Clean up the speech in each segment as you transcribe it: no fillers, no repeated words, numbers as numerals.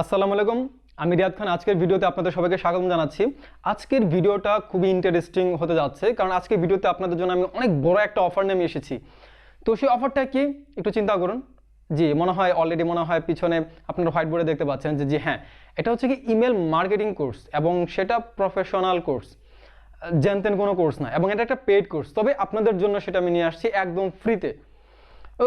আসসালামু আলাইকুম, আমি রিয়াদ খান। আজকের ভিডিওতে আপনাদের সবাইকে স্বাগত জানাচ্ছি। আজকের ভিডিওটা খুবই ইন্টারেস্টিং হতে যাচ্ছে, কারণ আজকের ভিডিওতে আপনাদের জন্য আমি অনেক বড় একটা অফার নিয়ে এসেছি। তো সেই অফারটা কি একটু চিন্তা করুন। জি, মনে হয় অলরেডি পিছনে আপনারা হোয়াইট বোর্ডে দেখতে পাচ্ছেন যে হ্যাঁ, এটা হচ্ছে কি ইমেল মার্কেটিং কোর্স, এবং সেটা প্রফেশনাল কোর্স, জানতেন কোনো কোর্স না, এবং এটা একটা পেইড কোর্স। তবে আপনাদের জন্য সেটা আমি নিয়ে আসছি একদম ফ্রিতে।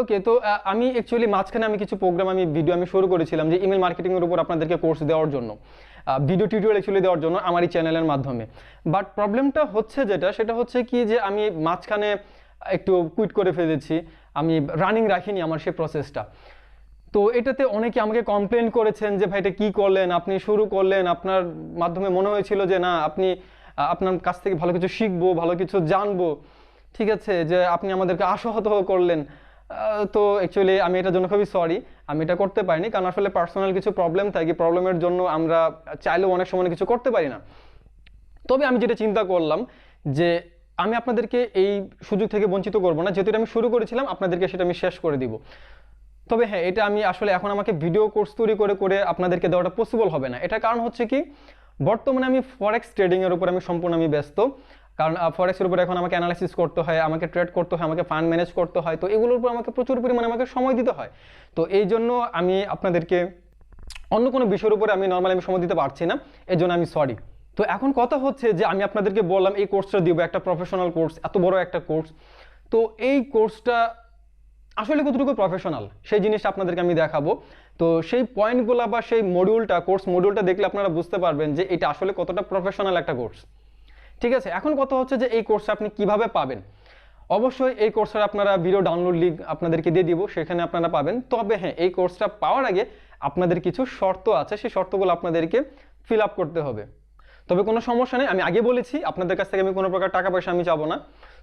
ওকে, তো আমি অ্যাকচুয়ালি মাঝখানে কিছু প্রোগ্রাম ভিডিও শুরু করেছিলাম যে ইমেল মার্কেটিংয়ের উপর আপনাদেরকে কোর্স দেওয়ার জন্য, ভিডিও টিউটোরিয়াল অ্যাকচুয়ালি দেওয়ার জন্য আমার এই চ্যানেলের মাধ্যমে। বাট প্রবলেমটা হচ্ছে সেটা হচ্ছে কি যে আমি মাঝখানে একটু কুইট করে ফেলেছি, আমি রানিং রাখিনি আমার সেই প্রসেসটা। তো এটাতে অনেকে আমাকে কমপ্লেন করেছেন যে ভাই এটা কী করলেন, আপনি শুরু করলেন, আপনার মাধ্যমে মনে হয়েছিল যে না আপনি আপনার কাছ থেকে ভালো কিছু শিখবো, ভালো কিছু জানবো, ঠিক আছে, যে আপনি আমাদেরকে আশাহত করলেন। তো অ্যাকচুয়ালি আমি এটার জন্য খুবই সরি, আমি এটা করতে পারিনি, কারণ আসলে পার্সোনাল কিছু প্রবলেম থাকে, প্রবলেমের জন্য আমরা চাইলেও অনেক সময় কিছু করতে পারি না। তবে আমি যেটা চিন্তা করলাম যে আমি আপনাদেরকে এই সুযোগ থেকে বঞ্চিত করবো না, যেহেতু এটা আমি শুরু করেছিলাম, আপনাদেরকে সেটা আমি শেষ করে দিব। তবে হ্যাঁ, এটা আমি আসলে এখন আমাকে ভিডিও কোর্স তৈরি করে করে আপনাদেরকে দেওয়াটা পসিবল হবে না। এটার কারণ হচ্ছে কি, বর্তমানে আমি ফরেক্স ট্রেডিংয়ের উপর সম্পূর্ণ ব্যস্ত। কারণ ফরেক্সের উপর এখন আমাকে অ্যানালাইসিস করতে হয়, আমাকে ট্রেড করতে হয়, আমাকে ফান্ড ম্যানেজ করতে হয়। তো এগুলোর উপর আমাকে প্রচুর পরিমাণে সময় দিতে হয়। তো এই জন্য আমি আপনাদেরকে অন্য কোনো বিষয়ের উপরে নর্মালি সময় দিতে পারছি না, এর জন্য আমি সরি। তো এখন কথা হচ্ছে যে আমি আপনাদেরকে বললাম এই কোর্সটা দিব, একটা প্রফেশনাল কোর্স, এত বড় একটা কোর্স। তো এই কোর্সটা আসলে কতটুকু প্রফেশনাল সেই জিনিসটা আপনাদেরকে আমি দেখাবো। তো সেই পয়েন্টগুলো বা সেই মডিউলটা, কোর্স মডিউলটা দেখলে আপনারা বুঝতে পারবেন যে এটা আসলে কতটা প্রফেশনাল একটা কোর্স। ঠিক আছে, এখন কথা হচ্ছে যে এই কোর্সটা আপনি কিভাবে পাবেন। অবশ্যই এই কোর্সের আপনারা ভিডিও ডাউনলোড লিঙ্ক আপনাদেরকে দিয়ে দিব, সেখানে আপনারা পাবেন। তবে হ্যাঁ, এই কোর্সটা পাওয়ার আগে আপনাদের কিছু শর্ত আছে, সেই শর্তগুলো আপনাদেরকে ফিল আপ করতে হবে। তবে কোনো সমস্যা নেই, আমি আগে বলেছি আপনাদের কাছ থেকে আমি কোনো প্রকার টাকা পয়সা আমি চাবো না।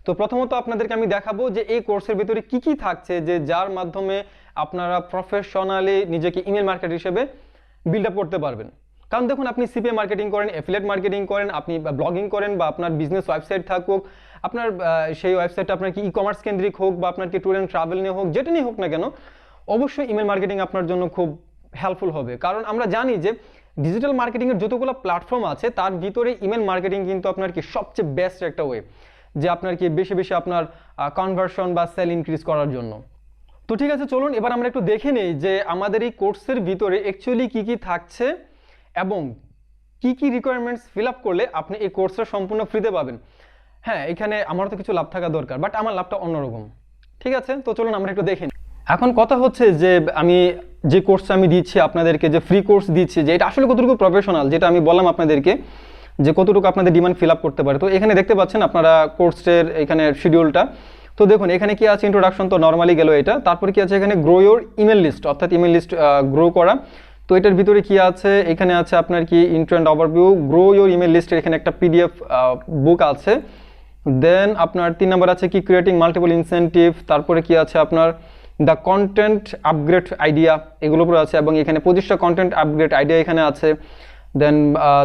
তো প্রথমত আপনাদেরকে আমি দেখাবো যে এই কোর্সের ভিতরে কি কি থাকছে, যে যার মাধ্যমে আপনারা প্রফেশনালি নিজেকে ইমেল মার্কেটার হিসেবে বিল্ড আপ করতে পারবেন। কারণ দেখুন, আপনি সিপিএ মার্কেটিং করেন, অ্যাফিলিয়েট মার্কেটিং করেন, আপনি ব্লগিং করেন, বা আপনার বিজনেস ওয়েবসাইট থাকুক, আপনার সেই ওয়েবসাইটটা আপনার কি ই কমার্স কেন্দ্রিক হোক, বা আপনার কি ট্যুর অ্যান্ড ট্রাভেল নিয়ে হোক, যেটা নিয়ে হোক না কেন, অবশ্যই ইমেল মার্কেটিং আপনার জন্য খুব হেল্পফুল হবে। কারণ আমরা জানি যে ডিজিটাল মার্কেটিংয়ের যতগুলো প্ল্যাটফর্ম আছে তার ভিতরে ইমেল মার্কেটিং কিন্তু আপনার কি সবচেয়ে বেস্ট একটা ওয়ে, যে আপনার কি বেশি বেশি আপনার কনভার্সন বা সেল ইনক্রিজ করার জন্য। তো ঠিক আছে, চলুন এবার আমরা একটু দেখে নেই যে আমাদের এই কোর্সের ভিতরে অ্যাকচুয়ালি কি কি থাকছে, এবং কি কি রিকোয়ারমেন্টস ফিল আপ করলে আপনি এই কোর্সটা সম্পূর্ণ ফ্রিতে পাবেন। হ্যাঁ, এখানে আমারও তো কিছু লাভ থাকা দরকার, বাট আমার লাভটা অন্যরকম। ঠিক আছে, তো চলুন আমরা একটু দেখে নিই। এখন কথা হচ্ছে যে আমি যে কোর্সটা আমি দিচ্ছি আপনাদেরকে, যে ফ্রি কোর্স দিচ্ছি, যে এটা আসলে কতটুকু প্রফেশনাল, যেটা আমি বললাম আপনাদেরকে যে কতটুকু আপনাদের ডিমান্ড ফিল আপ করতে পারে। তো এখানে দেখতে পাচ্ছেন আপনারা কোর্সের এখানে শিডিউলটা। তো দেখুন এখানে কি আছে, ইন্ট্রোডাকশন তো নর্মালি গেল এটা। তারপরে কি আছে, এখানে গ্রো ইওর ইমেল লিস্ট, অর্থাৎ ইমেল লিস্ট গ্রো করা। তো এটার ভিতরে কি আছে, এখানে আছে আপনার কি intro and overview, grow your email লিস্টের এখানে একটা পিডিএফ বুক আছে। দেন আপনার 3 নম্বর আছে কি ক্রিয়েটিং মাল্টিপল ইনসেন্টিভ। তারপরে কি আছে আপনার দ্য কন্টেন্ট আপগ্রেড আইডিয়া, এগুলো উপরে আছে, এবং এখানে 25টা কন্টেন্ট আপগ্রেড আইডিয়া এখানে আছে। দেন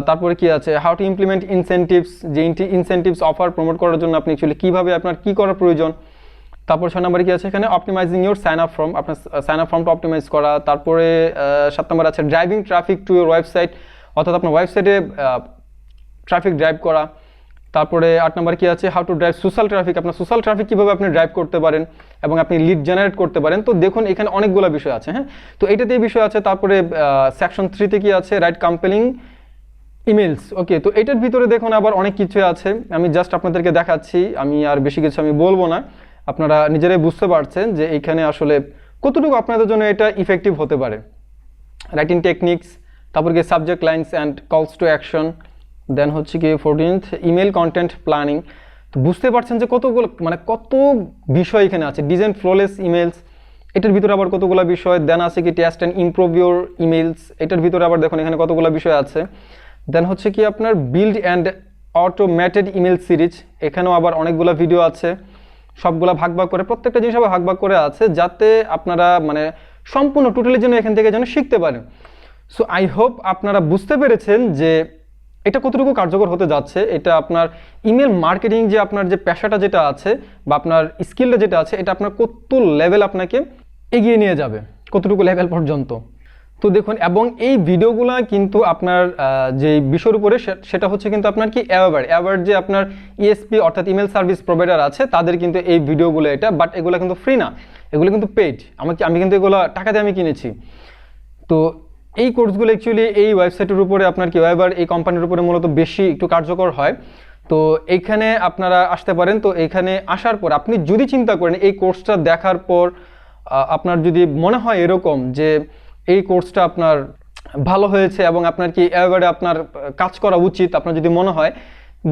তারপরে কি আছে, হাউ টু ইমপ্লিমেন্ট ইনসেন্টিভস, যে ইনসেন্টিভস অফার প্রমোট করার জন্য আপনি অ্যাকচুয়ালি কীভাবে আপনার কী করা প্রয়োজন। তারপর 6 নম্বরে কি আছে, এখানে optimizing your sign up form, আপনার সাইন আপ ফর্মটা অপটিমাইজ করা। তারপরে 7 নম্বর আছে driving traffic to your website, অর্থাৎ আপনার ওয়েবসাইটে ট্রাফিক ড্রাইভ করা। তারপরে 8 নম্বর কি আছে, how to drive social traffic, আপনার সোশ্যাল ট্রাফিক কীভাবে আপনি ড্রাইভ করতে পারেন এবং আপনি লিড জেনারেট করতে পারেন। তো দেখুন এখানে অনেকগুলো বিষয় আছে। হ্যাঁ, তো এইটাতেই বিষয় আছে। তারপরে সেকশন 3-তে কি আছে, রাইট কম্পেলিং ইমেলস। ওকে, তো এটার ভিতরে দেখুন আবার অনেক কিছু আছে, আমি জাস্ট আপনাদেরকে দেখাচ্ছি, আমি আর বেশি কিছু আমি বলবো না, আপনারা নিজেরাই বুঝতে পারছেন যে এইখানে আসলে কতটুকু আপনাদের জন্য এটা ইফেক্টিভ হতে পারে। রাইটিং টেকনিক্স, তারপর কি subject lines and calls to action. Then হচ্ছে কি 14th ইমেল কন্টেন্ট প্ল্যানিং। তো বুঝতে পারছেন যে কতগুলো কত বিষয় এখানে আছে। ডিজাইন ফ্লোলেস ইমেলস, এটার ভিতরে আবার কতগুলো বিষয়। দেন আছে কি test and improve your emails, এটার ভিতরে আবার দেখুন এখানে কতগুলো বিষয় আছে। দেন হচ্ছে কি আপনার build and automated email series, এখানেও আবার অনেকগুলো ভিডিও আছে, সবগুলা ভাগ ভাগ করে, প্রত্যেকটা জিনিস আবার ভাগ ভাগ করে আছে, যাতে আপনারা সম্পূর্ণ টোটালি যেন এখান থেকে যেন শিখতে পারেন। সো আই হোপ আপনারা বুঝতে পেরেছেন যে এটা কতটুকু কার্যকর হতে যাচ্ছে। এটা আপনার ইমেল মার্কেটিং যে আপনার যে পেশাটা যেটা আছে, বা আপনার স্কিলটা যেটা আছে, এটা আপনার কত লেভেল আপনাকে এগিয়ে নিয়ে যাবে, কতটুকু লেভেল পর্যন্ত। তো দেখুন, এবং এই ভিডিওগুলো কিন্তু আপনার যে বিষয়ের উপরে সেটা হচ্ছে কিন্তু আপনার কি অ্যাওয়ার যে আপনার ইএসপি অর্থাৎ ইমেল সার্ভিস প্রোভাইডার আছে তাদের কিন্তু এই ভিডিওগুলো এটা, বাট এগুলো কিন্তু ফ্রি না, এগুলো কিন্তু পেইড। আমি কিন্তু এগুলো টাকা দিয়ে আমি কিনেছি। তো এই কোর্সগুলো অ্যাকচুয়ালি এই ওয়েবসাইটের উপরে আপনার কি অ্যাওয়ার এই কোম্পানির উপরে মূলত বেশি একটু কার্যকর হয়। তো এইখানে আপনারা আসতে পারেন। তো এইখানে আসার পর আপনি যদি চিন্তা করেন এই কোর্সটা দেখার পর আপনার যদি মনে হয় এরকম যে এই কোর্সটা আপনার ভালো হয়েছে এবং আপনার কি এবারে আপনার কাজ করা উচিত, আপনার যদি মনে হয়,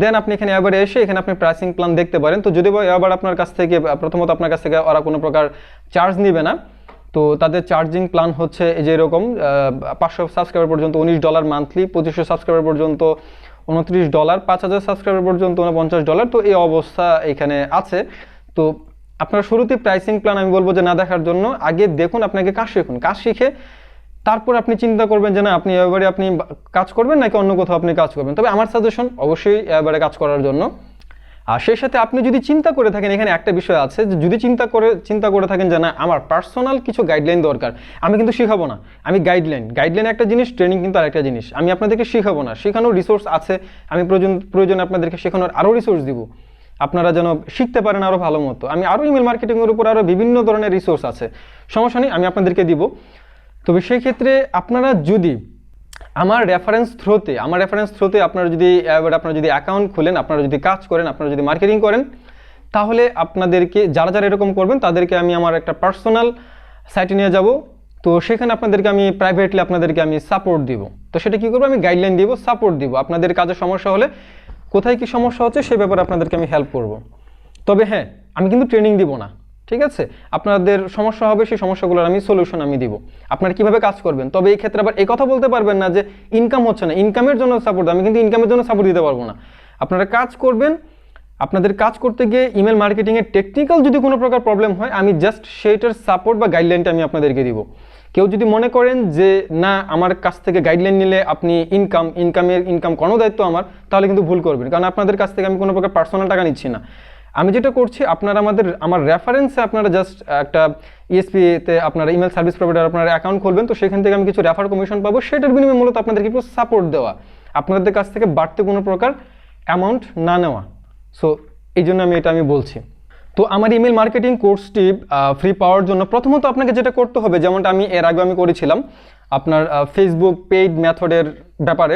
দেন আপনি এখানে এবারে এসে এখানে আপনি প্রাইসিং প্ল্যান দেখতে পারেন। তো যদি এবার আপনার কাছ থেকে প্রথমত আপনার কাছ থেকে ওরা কোনো প্রকার চার্জ নেবে না। তো তাদের চার্জিং প্ল্যান হচ্ছে এই যে এরকম 500 সাবস্ক্রাইবার পর্যন্ত $19 মান্থলি, 2500 সাবস্ক্রাইবার পর্যন্ত $29, 5000 সাবস্ক্রাইবার পর্যন্ত $49। তো এই অবস্থা এখানে আছে। তো আপনার শুরুতে প্রাইসিং প্ল্যান আমি বলবো যে না দেখার জন্য আগে দেখুন, আপনাকে কাজ শিখুন, কাজ শিখে তারপর আপনি চিন্তা করবেন যে না আপনি এবারে আপনি কাজ করবেন নাকি অন্য কোথাও আপনি কাজ করবেন। তবে আমার সাজেশন অবশ্যই এবারে কাজ করার জন্য। আর সেই সাথে আপনি যদি চিন্তা করে থাকেন, এখানে একটা বিষয় আছে যে যদি চিন্তা করে থাকেন যে না আমার পার্সোনাল কিছু গাইডলাইন দরকার, আমি কিন্তু শিখাবো না, আমি গাইডলাইন একটা জিনিস, ট্রেনিং কিন্তু আরেকটা জিনিস। আমি আপনাদেরকে শিখাবো না, শেখানোর রিসোর্স আছে, আমি প্রয়োজনে আপনাদেরকে শেখানোর আরও রিসোর্স দিব, আপনারা যেন শিখতে পারেন আরও ভালো মতো। আমি আরও ইমেল মার্কেটিংয়ের উপর আরও বিভিন্ন ধরনের রিসোর্স আছে, সমস্যা নেই, আমি আপনাদেরকে দিব। তবে সেই ক্ষেত্রে আপনারা যদি আমার রেফারেন্স থ্রোতে আপনারা যদি অ্যাকাউন্ট খুলেন, আপনারা যদি কাজ করেন, আপনারা যদি মার্কেটিং করেন, তাহলে আপনাদেরকে যারা এরকম করবেন তাদেরকে আমি আমার একটা পার্সোনাল সাইটে নিয়ে যাব। তো সেখানে আমি প্রাইভেটলি আপনাদেরকে আমি সাপোর্ট দিব। তো সেটা কী করবো, আমি গাইডলাইন দিব, সাপোর্ট দিব। আপনাদের কাজে সমস্যা হলে কোথায় কি সমস্যা হচ্ছে সেই ব্যাপারে আপনাদেরকে আমি হেল্প করব। তবে হ্যাঁ, আমি কিন্তু ট্রেনিং দিব না, ঠিক আছে? আপনাদের সমস্যা হবে, সেই সমস্যাগুলোর আমি সলিউশন আমি দিব, আপনারা কিভাবে কাজ করবেন। তবে এই ক্ষেত্রে আবার এই কথা বলতে পারবেন না যে ইনকাম হচ্ছে না, ইনকামের জন্য সাপোর্ট, আমি কিন্তু ইনকামের জন্য সাপোর্ট দিতে পারবো না। আপনারা কাজ করবেন, আপনাদের কাজ করতে গিয়ে ইমেল মার্কেটিংয়ের টেকনিক্যাল যদি কোনো প্রকার প্রবলেম হয়, আমি জাস্ট সেইটার সাপোর্ট বা গাইডলাইনটা আমি আপনাদেরকে দিব। কেউ যদি মনে করেন যে না আমার কাছ থেকে গাইডলাইন নিলে আপনি ইনকাম কোনো দায়িত্ব আমার, তাহলে কিন্তু ভুল করবেন। কারণ আপনাদের কাছ থেকে আমি কোনো প্রকার পার্সোনাল টাকা নিচ্ছি না। আমি যেটা করছি, আপনারা আমার রেফারেন্সে আপনারা জাস্ট একটা ইএসপিতে আপনারা ইমেল সার্ভিস প্রোভাইডার আপনারা অ্যাকাউন্ট খুলবেন। তো সেখান থেকে আমি কিছু রেফার কমিশন পাবো, সেটার বিনিময়ে মূলত আপনাদেরকে একটু সাপোর্ট দেওয়া, আপনাদের কাছ থেকে বাড়তি কোনো প্রকার অ্যামাউন্ট না নেওয়া। সো এই জন্য আমি বলছি। তো আমার ইমেল মার্কেটিং কোর্সটি ফ্রি পাওয়ার জন্য প্রথমত আপনাকে যেটা করতে হবে, যেমনটা আমি এর আগে করেছিলাম আপনার ফেসবুক পেইড মেথডের ব্যাপারে।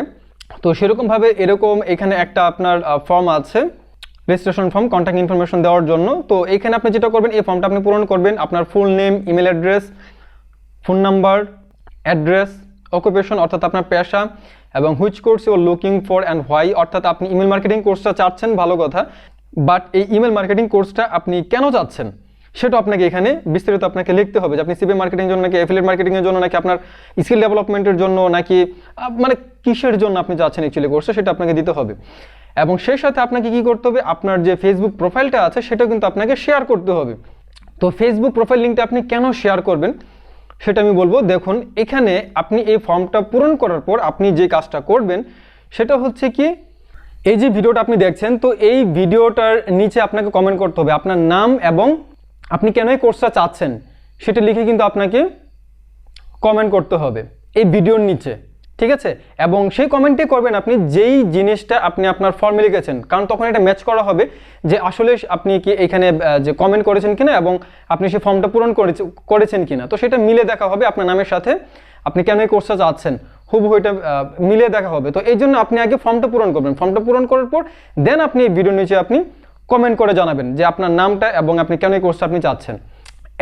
তো সেরকমভাবে এখানে একটা আপনার ফর্ম আছে, রেজিস্ট্রেশন ফর্ম, কন্ট্যাক্ট ইনফরমেশন দেওয়ার জন্য। তো এখানে আপনি যেটা করবেন, এই ফর্মটা আপনি পূরণ করবেন, আপনার full name, email address, phone number, address, occupation অর্থাৎ আপনার পেশা, এবং which course you are looking for and why, অর্থাৎ আপনি ইমেল মার্কেটিং কোর্সটা চাচ্ছেন, ভালো কথা, বাট এই ইমেল মার্কেটিং কোর্সটা আপনি কেন চাচ্ছেন সেটা আপনাকে এখানে বিস্তারিত আপনাকে লিখতে হবে, যে আপনি সিপি মার্কেটিংয়ের জন্য নাকি অ্যাফিলিয়েট মার্কেটিংয়ের জন্য নাকি আপনার স্কিল ডেভেলপমেন্টের জন্য নাকি মানে কিসের জন্য আপনি চাচ্ছেন অ্যাকচুয়ালি কোর্সটা, সেটা আপনাকে দিতে হবে। এবং সেই সাথে আপনাকে কি করতে হবে, আপনার যে ফেসবুক প্রোফাইলটা আছে সেটা কিন্তু আপনাকে শেয়ার করতে হবে। তো ফেসবুক প্রোফাইল লিঙ্কটা আপনি কেন শেয়ার করবেন সেটা আমি বলবো। দেখুন, এখানে আপনি এই ফর্মটা পূরণ করার পর আপনি যে কাজটা করবেন সেটা হচ্ছে কি, এই যে ভিডিওটা আপনি দেখছেন, তো এই ভিডিওটার নিচে আপনাকে কমেন্ট করতে হবে আপনার নাম এবং আপনি কেন এই কোর্সটা চাচ্ছেন সেটা লিখে কিন্তু আপনাকে কমেন্ট করতে হবে এই ভিডিওর নিচে, ঠিক আছে? এবং সেই কমেন্টে করবেন আপনি যেই জিনিসটা আপনি আপনার ফর্মে লিখেছেন, কারণ তখন এটা ম্যাচ করা হবে যে আসলে আপনি কি এখানে যে কমেন্ট করেছেন কিনা এবং আপনি সেই ফর্মটা পূরণ করেছেন কিনা। তো সেটা মিলে দেখা হবে আপনার নামের সাথে, আপনি কেন এই কোর্সটা চাচ্ছেন হুবহু এটা মিলে দেখা হবে। তো এই জন্য আপনি আগে ফর্মটা পূরণ করবেন, ফর্মটা পূরণ করার পর দেন আপনি এই ভিডিওর নিচে আপনি কমেন্ট করে জানাবেন যে আপনার নামটা এবং আপনি কেন এই কোর্সটা আপনি চাচ্ছেন।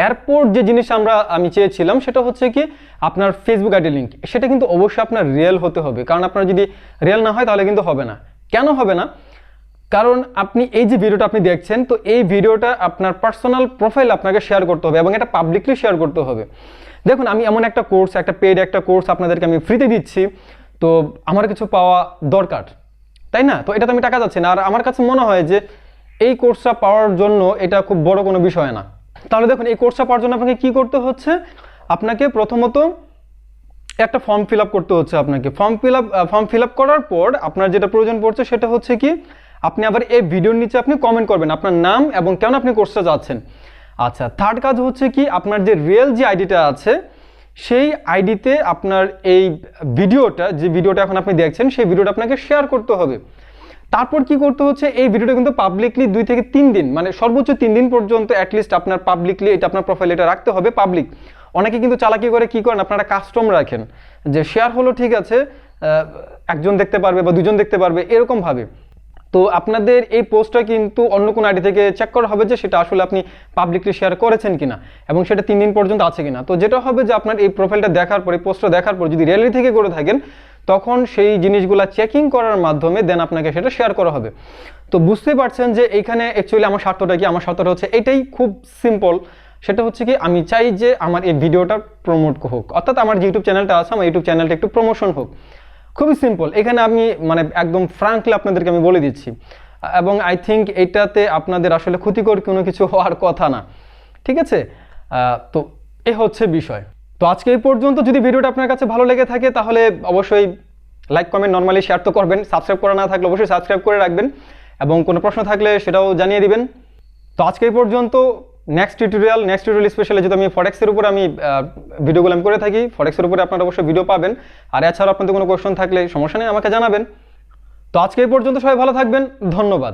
এরপর যে জিনিস আমি চেয়েছিলাম সেটা হচ্ছে কি আপনার ফেসবুক আইডি লিঙ্ক, সেটা কিন্তু অবশ্যই আপনার রিয়েল হতে হবে, কারণ আপনার যদি রিয়েল না হয় তাহলে কিন্তু হবে না। কেন হবে না? কারণ আপনি এই যে ভিডিওটা আপনি দেখছেন, তো এই ভিডিওটা আপনার পার্সোনাল প্রোফাইল আপনাকে শেয়ার করতে হবে এবং এটা পাবলিকলি শেয়ার করতে হবে। দেখুন, আমি এমন একটা কোর্স, একটা পেড একটা কোর্স আপনাদেরকে আমি ফ্রিতে দিচ্ছি, তো আমার কিছু পাওয়া দরকার, তাই না? তো এটা তো আমি টাকা যাচ্ছে না, আর আমার কাছে মনে হয় যে এই কোর্সটা পাওয়ার জন্য এটা খুব বড় কোনো বিষয় না। তাহলে দেখুন, এই কোর্সটা পাওয়ার জন্য আপনাকে কি করতে হচ্ছে, আপনাকে প্রথমত একটা ফর্ম ফিল আপ করতে হচ্ছে। আপনাকে ফর্ম ফিল আপ করার পর আপনার যেটা প্রয়োজন পড়ছে সেটা হচ্ছে কি আপনি আবার এই ভিডিওর নিচে আপনি কমেন্ট করবেন আপনার নাম এবং কেন আপনি কোর্সটা যাচ্ছেন। আচ্ছা, থার্ড কাজ হচ্ছে কি আপনার যে রিয়েল যে আইডিটা আছে সেই আইডিতে আপনার এই ভিডিওটা, যে ভিডিওটা এখন আপনি দেখছেন, সেই ভিডিওটা আপনাকে শেয়ার করতে হবে। তারপর কি করতে হচ্ছে, এই ভিডিওটা কিন্তু পাবলিকলি 2 থেকে 3 দিন, মানে সর্বোচ্চ 3 দিন পর্যন্ত অ্যাটলিস্ট আপনার পাবলিকলি এটা আপনার প্রোফাইলে এটা রাখতে হবে পাবলিক। অনেকে কিন্তু চালাকি করে কি করেন, আপনারা কাস্টম রাখেন যে শেয়ার হলো ঠিক আছে, একজন দেখতে পারবে বা দুজন দেখতে পারবে এরকমভাবে। তো আপনাদের এই পোস্টটা কিন্তু অন্য কোনো আইডি থেকে চেক করা হবে যে সেটা আসলে আপনি পাবলিকলি শেয়ার করেছেন কিনা এবং সেটা 3 দিন পর্যন্ত আছে কিনা। তো যেটা হবে যে আপনার এই প্রোফাইলটা দেখার পরে, পোস্টটা দেখার পর যদি রিয়েলি থেকে করে থাকেন, তখন সেই জিনিসগুলো চেকিং করার মাধ্যমে দেন আপনাকে সেটা শেয়ার করা হবে। তো বুঝতেই পারছেন যে এইখানে অ্যাকচুয়ালি আমার স্বার্থটা কি, আমার স্বার্থটা হচ্ছে এটাই, খুব সিম্পল। সেটা হচ্ছে কি, আমি চাই যে আমার এই ভিডিওটা প্রমোট হোক, অর্থাৎ আমার যে ইউটিউব চ্যানেলটা আছে, আমার ইউটিউব চ্যানেলটা একটু প্রমোশন হোক। খুবই সিম্পল। এখানে আমি মানে একদম ফ্রাঙ্কলি আপনাদেরকে আমি বলে দিচ্ছি, এবং আই থিঙ্ক এটাতে আপনাদের আসলে ক্ষতিকর কোনো কিছু হওয়ার কথা না, ঠিক আছে? তো এ হচ্ছে বিষয়। তো আজকে এই পর্যন্ত। যদি ভিডিওটা আপনার কাছে ভালো লেগে থাকে তাহলে অবশ্যই লাইক, কমেন্ট, নর্মালি শেয়ার তো করবেন। সাবস্ক্রাইব করা না থাকলে অবশ্যই সাবস্ক্রাইব করে রাখবেন, এবং কোনো প্রশ্ন থাকলে সেটাও জানিয়ে দিবেন। তো আজকে এই পর্যন্ত। নেক্সট টিউটোরিয়াল স্পেশালি যেহেতু আমি ফরেক্সের উপর আমি ভিডিওগুলো আমি করে থাকি, ফরেক্সের উপরে আপনারা অবশ্যই ভিডিও পাবেন। আর এছাড়াও আপনাদের কোনো কোয়েশ্চন থাকলে সমস্যা নেই, আমাকে জানাবেন। তো আজকে এই পর্যন্ত, সবাই ভালো থাকবেন, ধন্যবাদ।